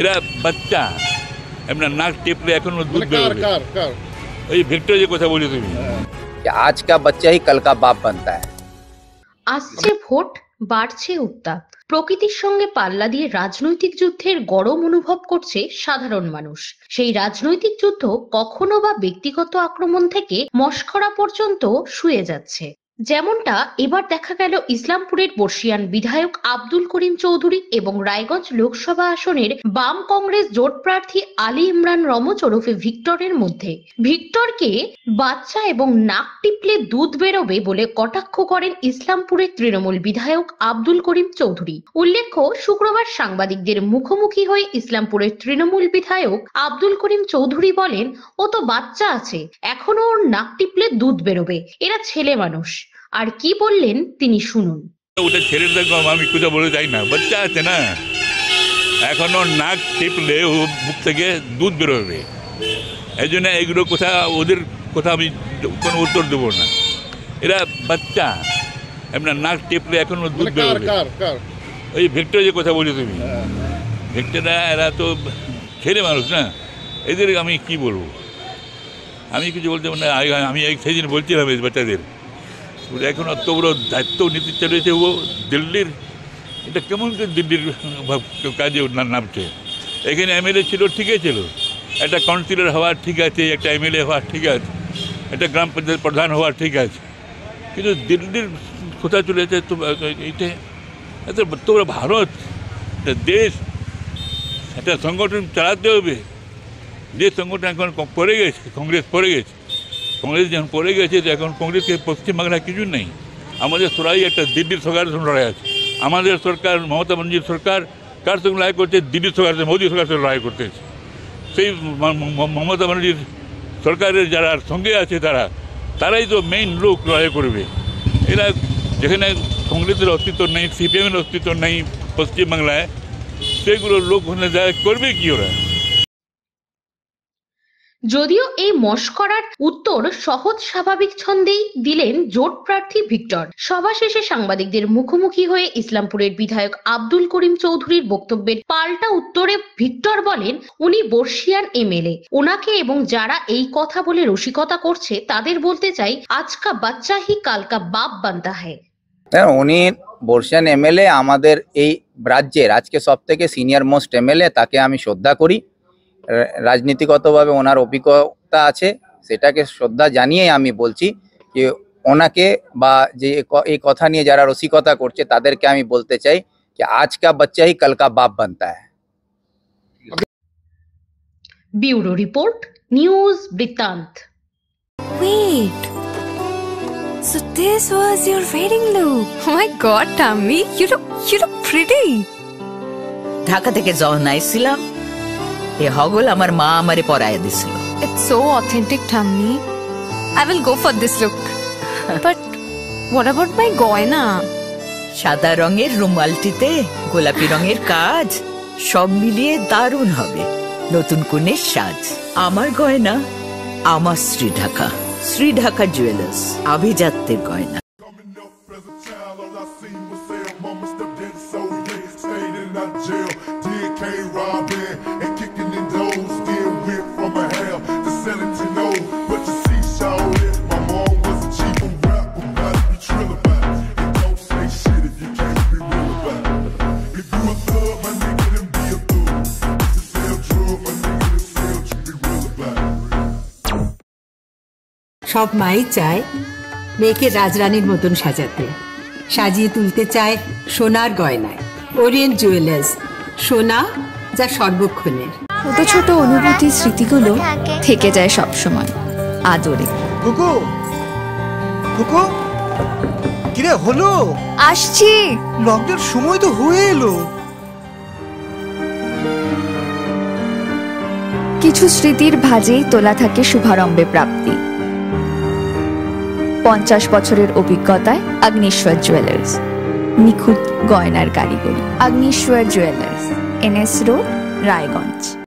এরা বাচ্চা, আপনার নাক টেপলে এখনো দুধ বেরোবে। ওই ভিক্টর যে কথা বলি তুমি, आज का बच्चा ही कल का बाप बनता है। আসছে ভোট, বাড়ছে উত্তাপ। প্রকৃতির সঙ্গে পাল্লা দিয়ে রাজনৈতিক যুদ্ধের গরম অনুভব করছে সাধারণ মানুষ। সেই রাজনৈতিক যুদ্ধ কখনো বা ব্যক্তিগত আক্রমণ থেকে মশকরা পর্যন্ত শুয়ে যাচ্ছে। যেমনটা এবার দেখা গেল ইসলামপুরের বর্ষিয়ান বিধায়ক আব্দুল করিম চৌধুরী এবং রায়গঞ্জ লোকসভা আসনের বাম কংগ্রেস জোট প্রার্থী আলী ইমরান রমজ ওরফে ভিক্টরের মধ্যে। ভিক্টরকে বাচ্চা এবং নাক টিপলে দুধ বেরোবে বলে কটাক্ষ করেন ইসলামপুরের তৃণমূল বিধায়ক আব্দুল করিম চৌধুরী। উল্লেখ্য, শুক্রবার সাংবাদিকদের মুখোমুখি হয়ে ইসলামপুরের তৃণমূল বিধায়ক আব্দুল করিম চৌধুরী বলেন, ও তো বাচ্চা আছে, এখনো ওর নাক টিপলে দুধ বেরোবে, এরা ছেলে মানুষ। আর কি বললেন তিনি শুনুন। ওটা ছেলেদের আমি কোথাও বলে যাই না, বাচ্চা আছে না, এখনো নাক টিপলে ও মুখ থেকে দুধ বেরোবে। এই জন্য এগুলো কথা, ওদের কথা আমি কোনো উত্তর দেবো না। এরা বাচ্চা, আপনার নাক টিপলে এখনো দুধ বেরোবে। ওই ভিক্টর যে কথা বলি তুমি, ভিক্টররা এরা তো ছেলে মানুষ না, এদের আমি কি বলবো, আমি কিছু বলতে মানে আমি সেদিন বলছিলাম এই বাচ্চাদের এখন অত বড় দায়িত্ব নিতে চলেছে ও দিল্লির, এটা কেমন করে দিল্লির কাজে নামছে। এখানে এমএলএ ছিল, ঠিকই ছিল, একটা কাউন্সিলর হওয়া ঠিক আছে, একটা এমএলএ হওয়া ঠিক আছে, একটা গ্রাম পঞ্চায়েত প্রধান হওয়া ঠিক আছে, কিন্তু দিল্লির কোথায় চলেছে তো এইটা এত বড় ভারত, একটা দেশ, একটা সংগঠন চালাতে হবে। যে সংগঠন এখন পড়ে গেছে, কংগ্রেস পড়ে গেছে, কংগ্রেস যখন পড়ে গেছে তো এখন কংগ্রেসকে পশ্চিমবাংলায় কিছু নেই। আমাদের লড়াই একটা দিল্লির সরকারের সঙ্গে লড়াই আছে। আমাদের সরকার, মমতা ব্যানার্জির সরকার কার সঙ্গে লড়াই করছে? দিল্লির সরকার, মোদী সরকারের সঙ্গে লড়াই করতেছে। সেই মমতা ব্যানার্জির সরকারের যারা সঙ্গে আছে তারাই তো মেইন লোক লড়াই করবে। এরা যেখানে কংগ্রেসের অস্তিত্ব নেই, সিপিএমের অস্তিত্ব নেই পশ্চিমবাংলায়, সেগুলো লোক যারা করবে কি ওরা? যদিও এই মশকরার উত্তর সহজ স্বাভাবিক ছন্দেই দিলেন জোট প্রার্থী ভিক্টর। সভা শেষে সাংবাদিকদের মুখোমুখি হয়ে ইসলামপুরের বিধায়ক আব্দুল করিম চৌধুরীর বক্তব্যের পাল্টা উত্তরে ভিক্টর বলেন, উনি বর্ষিয়ান এমএলএ, ওনাকে এবং যারা এই কথা বলে রসিকতা করছে তাদের বলতে চাই, আজকা বাচ্চা হি কালকা বাপ বানতা হ্যায়। উনি বর্ষিয়ান এমএলএ, আমাদের এই রাজ্যের আজকে সব থেকে সিনিয়র মোস্ট এমএলএ, তাকে আমি শ্রদ্ধা করি। রাজনীতিগতভাবে ওনার অভিজ্ঞতা আছে, সেটাকে শ্রদ্ধা জানিয়ে আমি বলছি যে ওনাকে বা যে এই কথা নিয়ে যারা রসিকতা করছে তাদেরকে আমি বলতে চাই যে আজ কা বাচ্চা হি কাল কা বাপ বানতা হ্যায়। ব্যুরো রিপোর্ট, নিউজ বৃত্তান্ত। Wait, so this was your wedding look? Oh my God, Tammy, you look pretty. Dhaka থেকে যখন আইছিলাম এ হগল আমার মা আমারে পরায় দিছিল। It's so authentic, Tammy. I will go for this look. But what about my goina? সাদা রঙের রুমালটিতে গোলাপি রঙের কাজ, সব মিলিয়ে দারুণ হবে নতুন কনের সাজ। আমার গয়না আমার শ্রী ঢাকা জুয়েলার্স, আভিজাত্যের গয়না। সব মাই চায় মেয়েকে রাজরানীর মতন সাজাতে, সাজিয়ে তুলতে চায় সোনার গয়নায়। ওরিয়েন্ট জুয়েলার্স, সোনা যা সর্বক্ষণের। ছোট ছোট অনুভূতি, স্মৃতিগুলো থেকে যায় সব সময় আদরে। কুকু কুকু, কিরে হলো? আসছি, লকডাউন সময় তো হয়ে এলো। কিছু স্মৃতির ভাজেই তোলা থাকে শুভারম্ভে প্রাপ্তি। 50 বছরের অভিজ্ঞতায় আগ্নেশ্বর জুয়েলার্স, নিখুঁত গয়নার কারিগরি। Agneshwar jewellers, NS road, Raiganj.